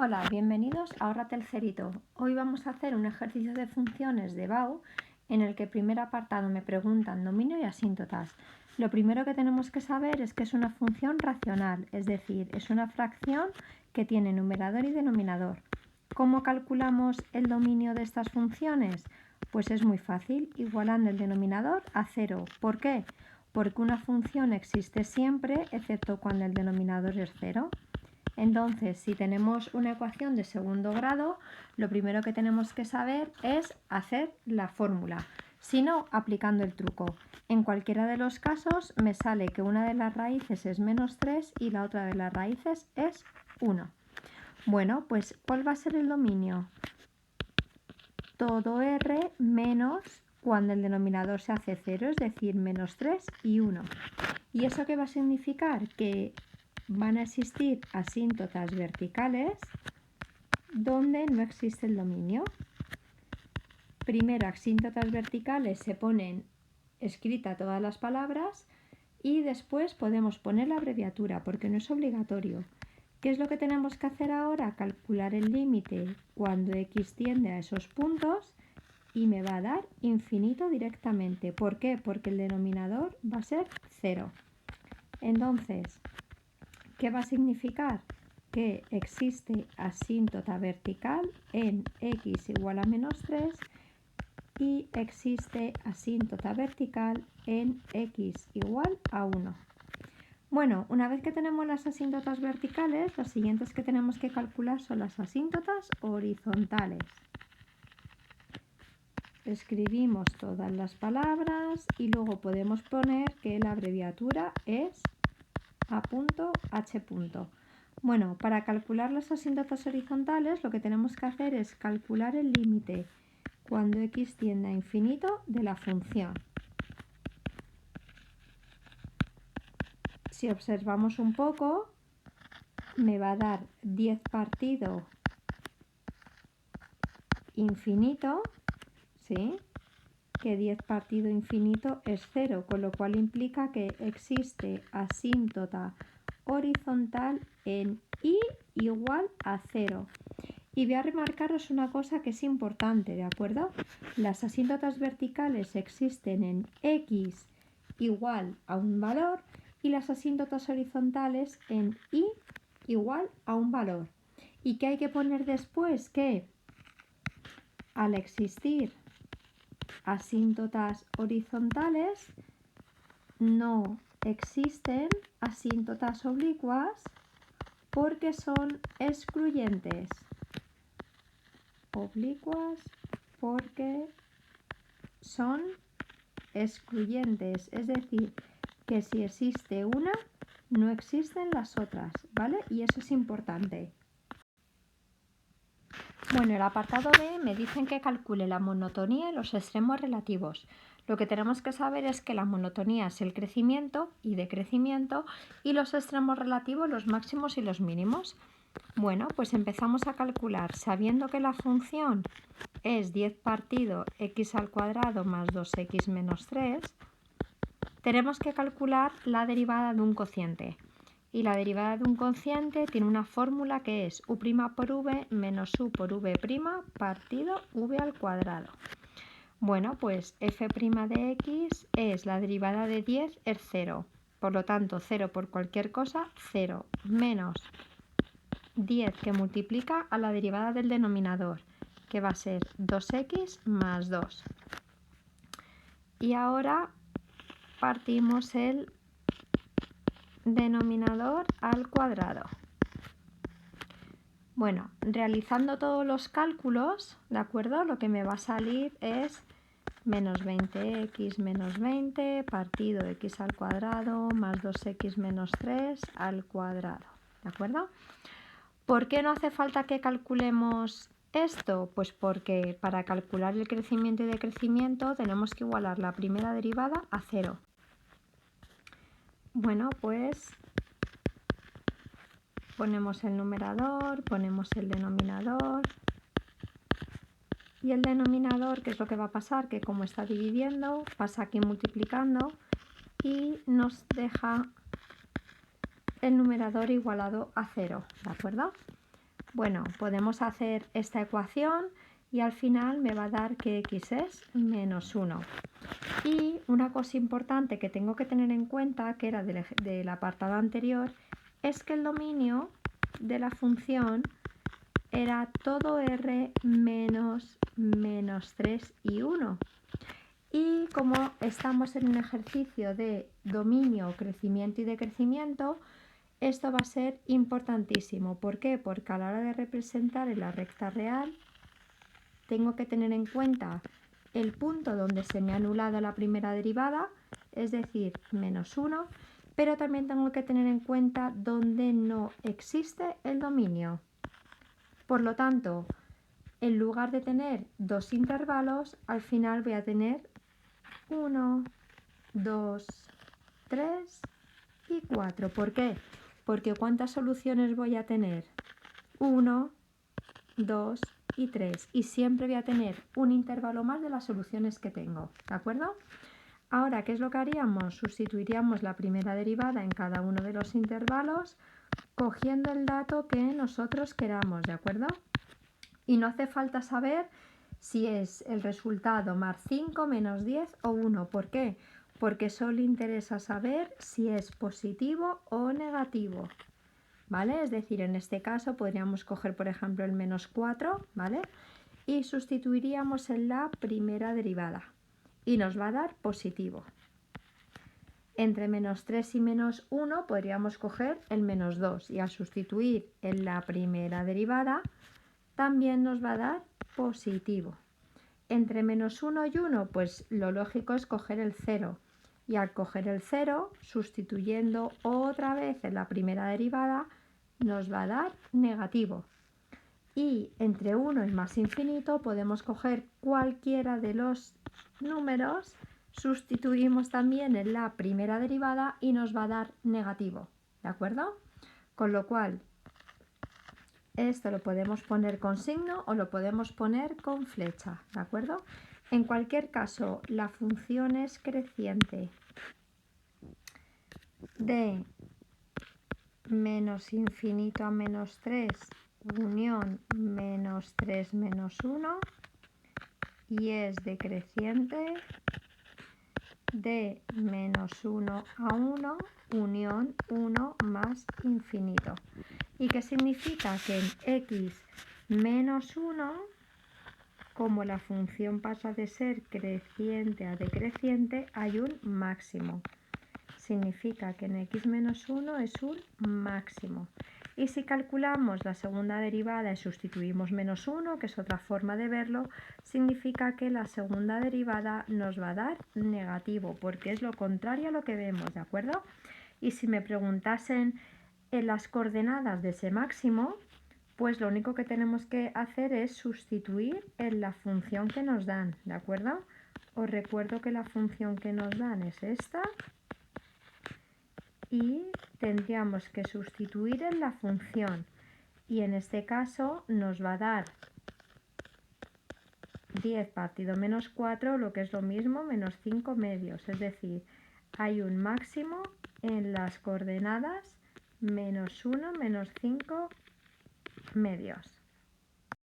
Hola, bienvenidos a Ahórrate el cerito. Hoy vamos a hacer un ejercicio de funciones de BAU en el que el primer apartado me preguntan dominio y asíntotas. Lo primero que tenemos que saber es que es una función racional, es decir, es una fracción que tiene numerador y denominador. ¿Cómo calculamos el dominio de estas funciones? Pues es muy fácil, igualando el denominador a 0. ¿Por qué? Porque una función existe siempre, excepto cuando el denominador es 0. Entonces, si tenemos una ecuación de segundo grado, lo primero que tenemos que saber es hacer la fórmula, si no, aplicando el truco. En cualquiera de los casos me sale que una de las raíces es menos 3 y la otra de las raíces es 1. Bueno, pues ¿cuál va a ser el dominio? Todo R menos cuando el denominador se hace 0, es decir, menos 3 y 1. ¿Y eso qué va a significar? Que van a existir asíntotas verticales donde no existe el dominio. Primero, asíntotas verticales se ponen escrita todas las palabras y después podemos poner la abreviatura porque no es obligatorio. ¿Qué es lo que tenemos que hacer ahora? Calcular el límite cuando x tiende a esos puntos y me va a dar infinito directamente. ¿Por qué? Porque el denominador va a ser 0. Entonces, ¿qué va a significar? Que existe asíntota vertical en x igual a menos 3 y existe asíntota vertical en x igual a 1. Bueno, una vez que tenemos las asíntotas verticales, las siguientes que tenemos que calcular son las asíntotas horizontales. Escribimos todas las palabras y luego podemos poner que la abreviatura es A.H. Bueno, para calcular las asíntotas horizontales lo que tenemos que hacer es calcular el límite cuando x tiende a infinito de la función. Si observamos un poco, me va a dar 10 partido infinito, ¿sí? Que 10 partido infinito es 0, con lo cual implica que existe asíntota horizontal en y igual a 0. Y voy a remarcaros una cosa que es importante, ¿de acuerdo? Las asíntotas verticales existen en x igual a un valor y las asíntotas horizontales en y igual a un valor. ¿Y qué hay que poner después? Que al existir asíntotas horizontales no existen asíntotas oblicuas porque son excluyentes. Oblicuas porque son excluyentes, es decir, que si existe una, no existen las otras, ¿vale? Y eso es importante. Bueno, el apartado B me dicen que calcule la monotonía y los extremos relativos. Lo que tenemos que saber es que la monotonía es el crecimiento y decrecimiento y los extremos relativos los máximos y los mínimos. Bueno, pues empezamos a calcular sabiendo que la función es 10 partido x al cuadrado más 2x menos 3. Tenemos que calcular la derivada de un cociente. Y la derivada de un cociente tiene una fórmula que es u' por v menos u por v' partido v al cuadrado. Bueno, pues f' de x es la derivada de 10 es 0. Por lo tanto, 0 por cualquier cosa, 0 menos 10 que multiplica a la derivada del denominador, que va a ser 2x más 2. Y ahora partimos el denominador al cuadrado. Bueno, realizando todos los cálculos, ¿de acuerdo? Lo que me va a salir es menos 20x menos 20 partido x al cuadrado más 2x menos 3 al cuadrado, ¿de acuerdo? ¿Por qué no hace falta que calculemos esto? Pues porque para calcular el crecimiento y decrecimiento tenemos que igualar la primera derivada a 0. Bueno, pues ponemos el numerador, ponemos el denominador. Y el denominador, ¿qué es lo que va a pasar? Que como está dividiendo, pasa aquí multiplicando y nos deja el numerador igualado a 0, ¿de acuerdo? Bueno, podemos hacer esta ecuación y al final me va a dar que x es menos 1. Y una cosa importante que tengo que tener en cuenta, que era del apartado anterior, es que el dominio de la función era todo r menos 3 y 1. Y como estamos en un ejercicio de dominio, crecimiento y decrecimiento, esto va a ser importantísimo. ¿Por qué? Porque a la hora de representar en la recta real, tengo que tener en cuenta el punto donde se me ha anulado la primera derivada, es decir, menos 1, pero también tengo que tener en cuenta donde no existe el dominio. Por lo tanto, en lugar de tener dos intervalos, al final voy a tener 1, 2, 3 y 4. ¿Por qué? Porque ¿cuántas soluciones voy a tener? 1, 2 y 3. Y siempre voy a tener un intervalo más de las soluciones que tengo. ¿De acuerdo? Ahora, ¿qué es lo que haríamos? Sustituiríamos la primera derivada en cada uno de los intervalos cogiendo el dato que nosotros queramos. ¿De acuerdo? Y no hace falta saber si es el resultado más 5, menos 10 o 1. ¿Por qué? Porque solo interesa saber si es positivo o negativo. ¿Vale? Es decir, en este caso podríamos coger, por ejemplo, el menos 4, ¿vale? Y sustituiríamos en la primera derivada. Y nos va a dar positivo. Entre menos 3 y menos 1 podríamos coger el menos 2. Y al sustituir en la primera derivada, también nos va a dar positivo. Entre menos 1 y 1, pues lo lógico es coger el 0. Y al coger el 0, sustituyendo otra vez en la primera derivada, nos va a dar negativo. Y entre 1 y más infinito podemos coger cualquiera de los números, sustituimos también en la primera derivada y nos va a dar negativo. ¿De acuerdo? Con lo cual, esto lo podemos poner con signo o lo podemos poner con flecha, ¿de acuerdo? En cualquier caso, la función es creciente de menos infinito a menos 3 unión menos 3 menos 1 y es decreciente de menos 1 a 1 unión 1 más infinito. ¿Y qué significa? Que en x menos 1, como la función pasa de ser creciente a decreciente, hay un máximo. Significa que en x menos 1 es un máximo. Y si calculamos la segunda derivada y sustituimos menos 1, que es otra forma de verlo, significa que la segunda derivada nos va a dar negativo, porque es lo contrario a lo que vemos, ¿de acuerdo? Y si me preguntasen en las coordenadas de ese máximo, pues lo único que tenemos que hacer es sustituir en la función que nos dan, ¿de acuerdo? Os recuerdo que la función que nos dan es esta y tendríamos que sustituir en la función y en este caso nos va a dar 10 partido menos 4, lo que es lo mismo, menos 5 medios, es decir, hay un máximo en las coordenadas menos 1, menos 5 medios.